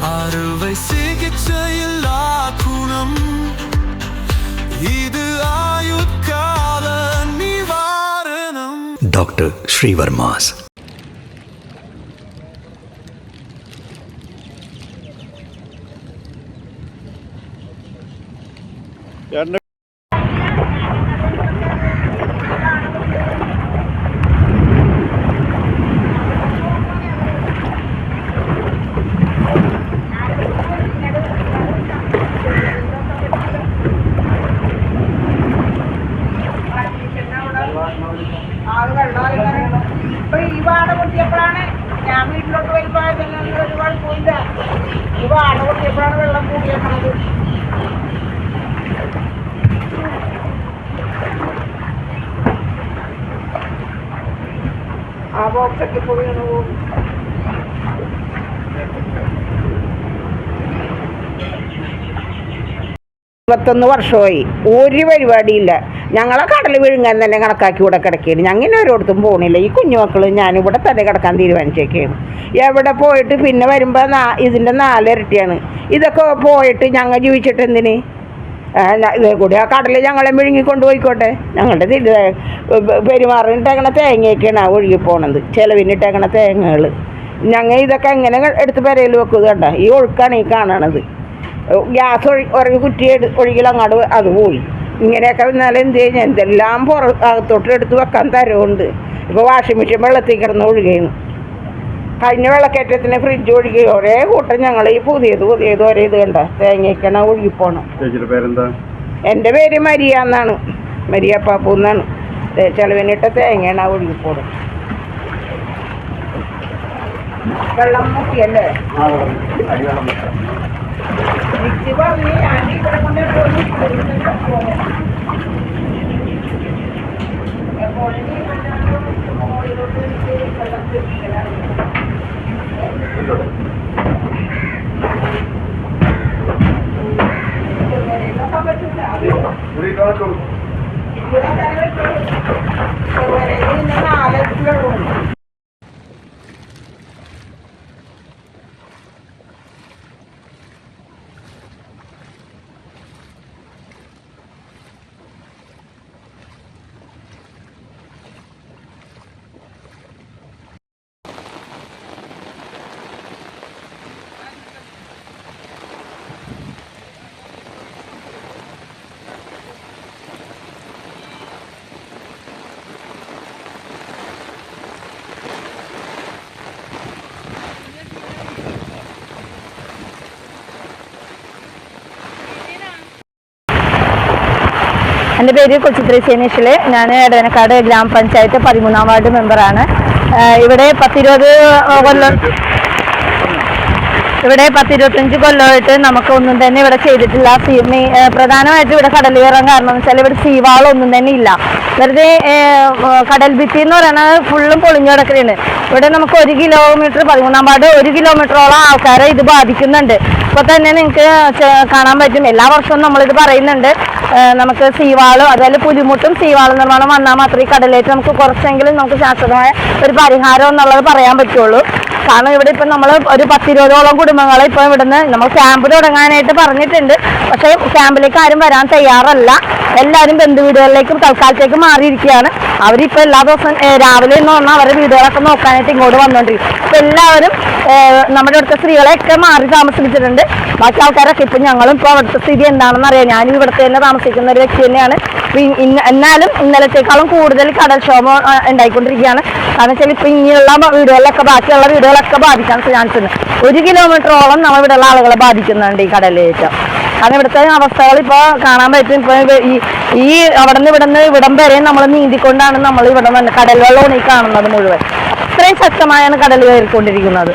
அறுவை சிகிச்சையில்லா குணம் இது ஆயுட்கால நிவாரணம். டாக்டர் ஸ்ரீவர்மாஸ். ഇപ്പൊ ഈ വാട പൊട്ടിയപ്പോഴാണ് ഞാൻ വീട്ടിലോട്ട് വരുമ്പോൾ ഒരുപാട് പോയില്ല. ഈ വാട പൊട്ടിയപ്പോഴാണ് വെള്ളം കൂടിയേക്കണത്. ആ ബോക്സൊക്കെ ഇപ്പോൾ വീണു പോകും. 21 വർഷമായി ഒരു പരിപാടിയില്ല. ഞങ്ങളെ കടൽ വിഴുങ്ങാൻ തന്നെ കണക്കാക്കി ഇവിടെ കിടക്കുകയാണ്. ഞങ്ങനെ ഒരിടത്തും പോകണില്ല. ഈ കുഞ്ഞുമക്കൾ ഞാനിവിടെ തന്നെ കിടക്കാൻ തീരുമാനിച്ചേക്കാണ്. എവിടെ പോയിട്ട് പിന്നെ വരുമ്പോൾ ഇതിൻ്റെ 4 ഇരട്ടിയാണ്. ഇതൊക്കെ പോയിട്ട് ഞങ്ങൾ ജീവിച്ചിട്ട് എന്തിന്? ഇതേ കൂടി ആ കടൽ ഞങ്ങളെ വിഴുങ്ങിക്കൊണ്ട് പോയിക്കോട്ടെ. ഞങ്ങളുടെ പെരുമാറിനിട്ടേക്കണ തേങ്ങയൊക്കെയാണ് ഒഴുകി പോണത്. ചിലവിനിട്ടേക്കണ തേങ്ങകൾ ഞങ്ങൾ ഇതൊക്കെ എങ്ങനെ എടുത്ത് പെരയിൽ വെക്കുന്നത് കണ്ട. ഈ ഒഴുക്കാണ് ഈ കാണണത്. ഗ്യാസ് ഒരു കുറ്റി ഒഴുകിൽ അങ്ങോട്ട് അത് പോയി. ഇങ്ങനെയൊക്കെ വന്നാൽ എന്ത് കഴിഞ്ഞാൽ എന്തെല്ലാം അകത്തോട്ട് എടുത്ത് വെക്കാൻ തരവുണ്ട്. ഇപ്പോൾ വാഷിംഗ് മെഷീൻ വെള്ളത്തിൽ കിടന്ന് ഒഴുകുകയാണ്. കഴിഞ്ഞ വെള്ളക്കയറ്റത്തിന് ഫ്രിഡ്ജ് ഒഴുകി ഒരേ കൂട്ടം ഞങ്ങൾ ഈ പുതിയത് ഒരേ ഇത് കണ്ട തേങ്ങയ്ക്കാണ് ഒഴുകിപ്പോണം. എൻ്റെ പേര് മരിയ എന്നാണ്. മരിയ പാപ്പു എന്നാണ്. ചെലവിനിട്ട തേങ്ങയാണ് ഒഴുകിപ്പോണം. വെള്ളം മുക്കിയല്ലേ മിക്സി പറഞ്ഞ് ഞാൻ ഇവിടെ കൊണ്ട് എൻ്റെ പേര് കൊച്ചിത്രി സേനീഷിൽ. ഞാൻ എടവനക്കാട് ഗ്രാമപഞ്ചായത്ത് 13-ാം വാർഡ് മെമ്പറാണ്. ഇവിടെ 10-25 കൊല്ലമായിട്ട് നമുക്കൊന്നും തന്നെ ഇവിടെ ചെയ്തിട്ടില്ല. പ്രധാനമായിട്ടും ഇവിടെ കടൽ കയറാൻ കാരണം എന്ന് വെച്ചാൽ ഇവിടെ സീവാളൊന്നും തന്നെ ഇല്ല. വെറുതെ കടൽ ഭിത്തി എന്ന് പറയുന്നത് ഫുള്ളും പൊളിഞ്ഞു കിടക്കുകയാണ്. ഇവിടെ നമുക്ക് 1 കിലോമീറ്റർ 13-ാം വാർഡ് 1 കിലോമീറ്ററോളം ആൾക്കാരെ ഇത് ബാധിക്കുന്നുണ്ട്. ഇപ്പോൾ തന്നെ നിങ്ങൾക്ക് കാണാൻ പറ്റും. എല്ലാ വർഷവും നമ്മളിത് പറയുന്നുണ്ട്. നമുക്ക് സീവാളും അതുപോലെ പുലിമുട്ടും സീവാളും നിർമ്മാണം വന്നാൽ മാത്രമേ കടലേറ്റ് നമുക്ക് കുറച്ചെങ്കിലും നമുക്ക് ശാശ്വതമായ ഒരു പരിഹാരം എന്നുള്ളത് പറയാൻ പറ്റുള്ളൂ. കാരണം ഇവിടെ ഇപ്പം നമ്മൾ ഒരു 10-20ഓളം കുടുംബങ്ങളെ ഇപ്പോൾ ഇവിടുന്ന് നമ്മൾ ക്യാമ്പ് തുടങ്ങാനായിട്ട് പറഞ്ഞിട്ടുണ്ട്. പക്ഷേ ക്യാമ്പിലേക്ക് ആരും വരാൻ തയ്യാറല്ല. എല്ലാവരും ബന്ധുവീടുകളിലേക്കും തൽക്കാലത്തേക്ക് മാറിയിരിക്കുകയാണ്. അവരിപ്പോൾ എല്ലാ ദിവസവും രാവിലെ എന്ന് പറഞ്ഞാൽ അവരുടെ വീടുകളൊക്കെ നോക്കാനായിട്ട് ഇങ്ങോട്ട് വന്നുകൊണ്ടിരിക്കും. അപ്പോൾ എല്ലാവരും നമ്മുടെ അടുത്ത സ്ത്രീകളെയൊക്കെ മാറി താമസിപ്പിച്ചിട്ടുണ്ട്. ബാക്കി ആൾക്കാരൊക്കെ ഇപ്പം ഞങ്ങളും ഇപ്പോൾ അവിടുത്തെ സ്ഥിതി എന്താണെന്ന് അറിയാം. ഞാനും ഇവിടുത്തെ തന്നെ താമസിക്കുന്ന ഒരു വ്യക്തി തന്നെയാണ്. എന്നാലും ഇന്നലത്തേക്കാളും കൂടുതൽ കടൽക്ഷോഭം ഉണ്ടായിക്കൊണ്ടിരിക്കുകയാണ്. കാരണം വെച്ചാൽ ഇപ്പം ഇങ്ങനെയുള്ള വീടുകളിലൊക്കെ ബാക്കിയുള്ള വീടുകളൊക്കെ ബാധിക്കാൻ ചാൻസ് ഉണ്ട്. 1 കിലോമീറ്ററോളം നമ്മൾ ഇവിടെയുള്ള ആളുകളെ ബാധിക്കുന്നുണ്ട് ഈ കടലേറ്റം. കാരണം ഇവിടുത്തെ അവസ്ഥകൾ ഇപ്പോൾ കാണാൻ പറ്റും. ഇപ്പോൾ ഈ ഇവിടം വരെ നമ്മൾ നീന്തിക്കൊണ്ടാണ് നമ്മൾ ഇവിടെ കടൽ വെള്ളമാണ് ഈ കാണുന്നത് മുഴുവൻ. അത്രയും ശക്തമായാണ് കടൽ കയറിക്കൊണ്ടിരിക്കുന്നത്.